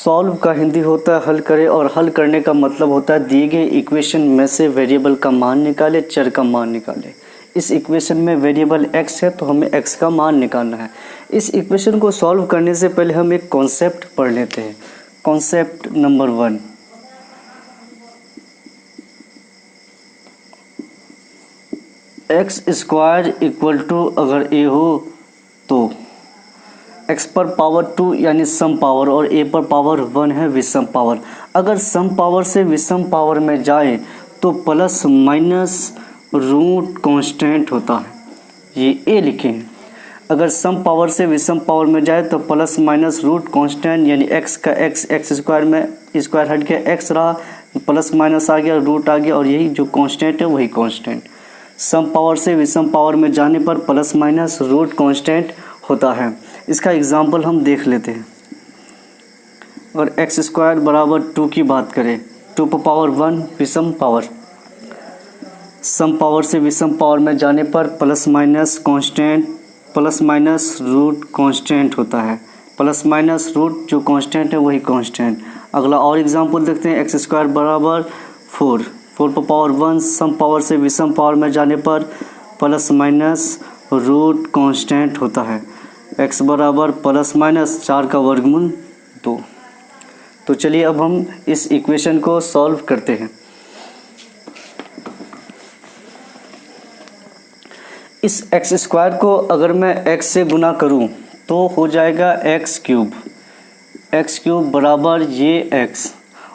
Solve का हिंदी होता है हल करें, और हल करने का मतलब होता है दिए गए इक्वेशन में से वेरिएबल का मान निकाले, चर का मान निकाले। इस इक्वेशन में वेरिएबल x है तो हमें x का मान निकालना है। इस इक्वेशन को सॉल्व करने से पहले हम एक कॉन्सेप्ट पढ़ लेते हैं। Concept number 1, x square equal to अगर a हो तो x पर पावर 2 यानी सम पावर, और a पर पावर 1 है विषम पावर। अगर सम पावर से विषम पावर में जाए तो प्लस माइनस रूट कांस्टेंट होता है, ये a लिखे हैं। अगर सम पावर से विषम पावर में जाए तो प्लस माइनस रूट कांस्टेंट, यानी x का x स्क्वायर में स्क्वायर हट गया, x रहा, प्लस माइनस आ गया, रूट आ गया, और यही जो कांस्टेंट है वही कांस्टेंट। सम पावर से विषम पावर में जाने पर प्लस माइनस रूट कांस्टेंट होता है। इसका एग्जाम्पल हम देख लेते हैं। अगर एक्स स्क्वायर बराबर 2 की बात करें, 2 पर पावर 1 विषम पावर, सम पावर से विषम पावर में जाने पर plus minus constant, plus minus root constant होता है। प्लस माइनस रूट जो कांस्टेंट है वही कांस्टेंट। अगला और एग्जाम्पल देखते हैं। एक्स स्क्वायर बराबर 4, 4 पर पावर 1, सम पावर से विषम पावर में जाने पर प्लस माइनस रूट कांस्टेंट होता है। x बराबर प्लस माइनस 4 का वर्गमूल 2। तो चलिए अब हम इस इक्वेशन को सॉल्व करते हैं। इस x स्क्वायर को अगर मैं x से गुना करूं तो हो जाएगा x क्यूब बराबर ये x,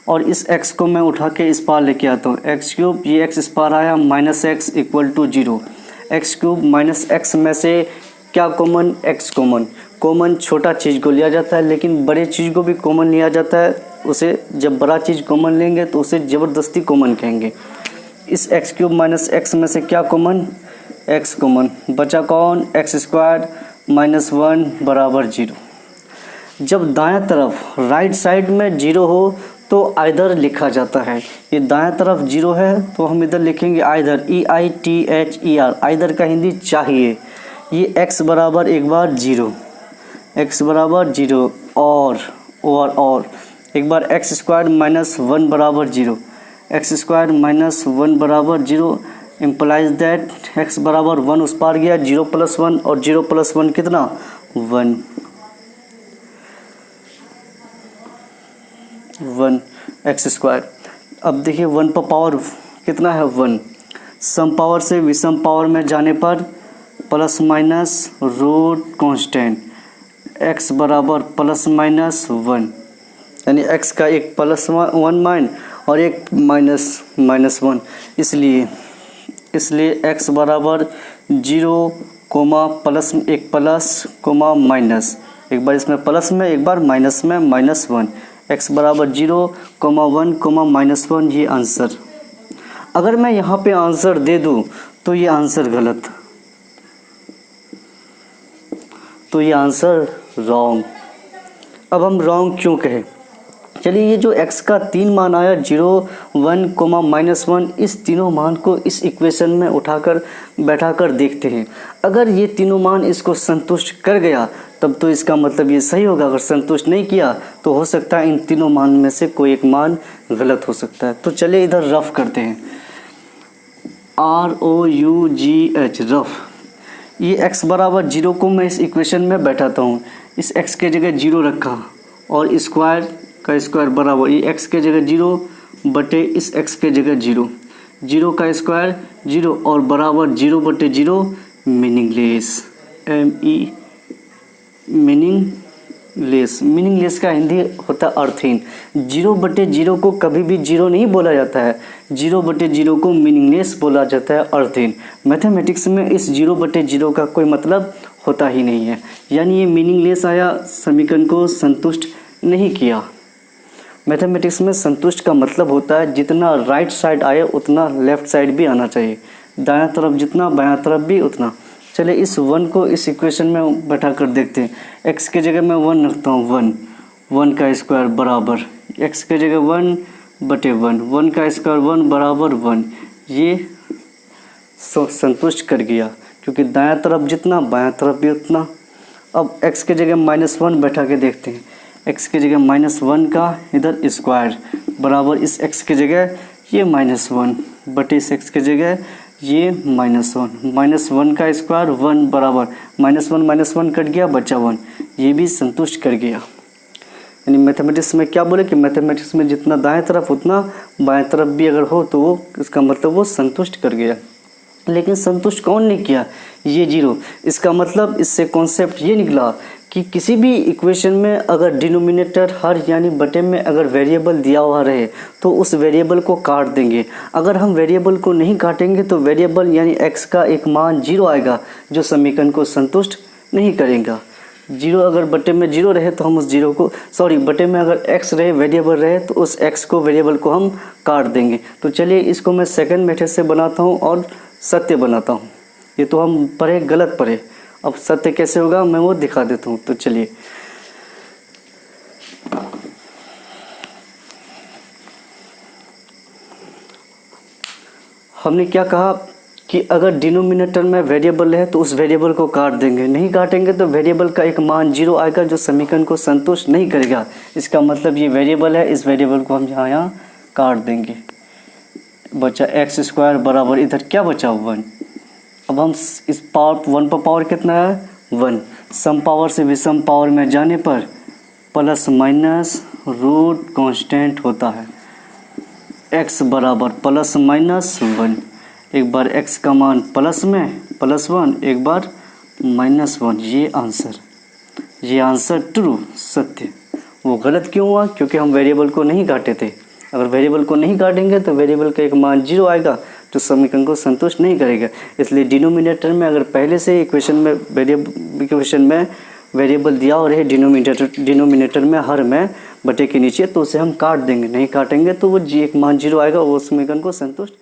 और इस x को मैं उठा के इस पार लेके आता हूँ। x क्यूब ये x इस पार आया, minus x equal to 0। X cube minus x में से क्या कॉमन, x कॉमन छोटा चीज़ को लिया जाता है, लेकिन बड़े चीज़ को भी कॉमन लिया जाता है। उसे जब बड़ा चीज़ कॉमन लेंगे तो उसे ज़बरदस्ती कॉमन कहेंगे। इस x क्यूब माइनस x में से क्या कॉमन, x कॉमन, बचा कौन, एक्स स्क्वायर माइनस 1 बराबर 0। जब दायां तरफ राइट साइड में 0 हो तो आइदर लिखा जाता है। ये दायां तरफ 0 है तो हम इधर लिखेंगे आइदर, EITHER, आइदर का हिंदी चाहिए। ये x बराबर एक बार 0, x बराबर 0, और एक बार एक्स स्क्वायर माइनस 1 बराबर 0, एक्स स्क्वायर माइनस 1 बराबर 0 इम्प्लाइज दैट x बराबर 1 उस पार गया, 0 प्लस 1, और 0 प्लस 1 कितना, 1 एक्स स्क्वायर। अब देखिए 1 पर पावर कितना है, 1। सम पावर से विषम पावर में जाने पर plus minus root constant, x बराबर प्लस माइनस 1, यानी x का एक प्लस 1 माइन और एक माइनस 1, इसलिए x बराबर 0 कोमा प्लस, एक प्लस कोमा माइनस, एक बार इसमें प्लस में एक बार माइनस में माइनस 1, x बराबर 0 कोमा 1 कोमा माइनस 1, ये आंसर। अगर मैं यहाँ पे आंसर दे दूँ तो ये आंसर गलत, तो ये आंसर रॉन्ग। अब हम रॉन्ग क्यों कहें, चलिए ये जो x का 3 मान आया 0, 1 कोमा माइनस 1, इस तीनों मान को इस इक्वेशन में उठाकर बैठाकर देखते हैं। अगर ये तीनों मान इसको संतुष्ट कर गया तब तो इसका मतलब ये सही होगा। अगर संतुष्ट नहीं किया तो हो सकता है इन तीनों मान में से कोई एक मान गलत हो सकता है। तो चलिए इधर रफ करते हैं, ROUGH रफ। ये x बराबर 0 को मैं इस इक्वेशन में बैठाता हूँ, इस x के जगह 0 रखा, और स्क्वायर का स्क्वायर बराबर ये x के जगह 0 बटे इस x के जगह 0, 0 का स्क्वायर 0 और बराबर 0 बटे 0 मीनिंगलेस, मीनिंगलेस का हिंदी होता है अर्थहीन। 0 बटे 0 को कभी भी 0 नहीं बोला जाता है, 0 बटे 0 को मीनिंगलेस बोला जाता है, अर्थहीन। मैथमेटिक्स में इस 0 बटे 0 का कोई मतलब होता ही नहीं है, यानी ये मीनिंगलेस आया, समीकरण को संतुष्ट नहीं किया। मैथमेटिक्स में संतुष्ट का मतलब होता है जितना राइट साइड आए उतना लेफ़्ट साइड भी आना चाहिए, दायां तरफ जितना बायां तरफ भी उतना। चलिए इस 1 को इस इक्वेशन में बैठा कर देखते हैं। x के जगह मैं 1 रखता हूँ, 1 का स्क्वायर बराबर x के जगह 1 बटे 1 का स्क्वायर 1 बराबर 1, ये संतुष्ट कर गया क्योंकि दायां तरफ जितना बायां तरफ भी उतना। अब x के जगह -1 बैठा के देखते हैं। x की जगह -1 का इधर स्क्वायर बराबर इस x की जगह ये -1 बटे इस x की जगह ये -1 का स्क्वायर 1 बराबर -1 कट गया बचा 1, ये भी संतुष्ट कर गया। यानी मैथमेटिक्स में क्या बोले कि मैथमेटिक्स में जितना दाएं तरफ उतना बाएं तरफ भी अगर हो तो वो इसका मतलब वो संतुष्ट कर गया। लेकिन संतुष्ट कौन नहीं किया? ये 0। इसका मतलब इससे कॉन्सेप्ट ये निकला कि किसी भी इक्वेशन में अगर डिनोमिनेटर हर यानी बटे में अगर वेरिएबल दिया हुआ रहे तो उस वेरिएबल को काट देंगे। अगर हम वेरिएबल को नहीं काटेंगे तो वेरिएबल यानी x का एक मान 0 आएगा जो समीकरण को संतुष्ट नहीं करेगा। 0 अगर बटे में 0 रहे तो हम उस 0 को बटे में अगर x रहे वेरिएबल रहे तो उस x को वेरिएबल को हम काट देंगे। तो चलिए इसको मैं सेकंड मेथड से बनाता हूँ और सत्य बनाता हूँ। ये तो हम पढ़े गलत पढ़े, अब सत्य कैसे होगा मैं वो दिखा देता हूँ। तो चलिए हमने क्या कहा कि अगर डिनोमिनेटर में वेरिएबल है तो उस वेरिएबल को काट देंगे, नहीं काटेंगे तो वेरिएबल का एक मान 0 आएगा जो समीकरण को संतुष्ट नहीं करेगा। इसका मतलब ये वेरिएबल है, इस वेरिएबल को हम यहाँ काट देंगे। बचा x² बराबर इधर क्या बचा 1। अब हम इस पावर 1 पर पावर कितना है 1, सम पावर से विषम पावर में जाने पर प्लस माइनस रूट कांस्टेंट होता है। x बराबर प्लस माइनस 1, एक बार x का मान प्लस में +1, एक बार -1। ये आंसर ट्रू सत्य। वो गलत क्यों हुआ? क्योंकि हम वेरिएबल को नहीं काटे थे। अगर वेरिएबल को नहीं काटेंगे तो वेरिएबल का एक मान 0 आएगा जो समीकरण को संतुष्ट नहीं करेगा। इसलिए डिनोमिनेटर में अगर पहले से इक्वेशन में वेरिएबल दिया और है डिनोमिनेटर में हर में बटे के नीचे तो उसे हम काट देंगे, नहीं काटेंगे तो वो एक मान 0 आएगा, वो समीकरण को संतुष्ट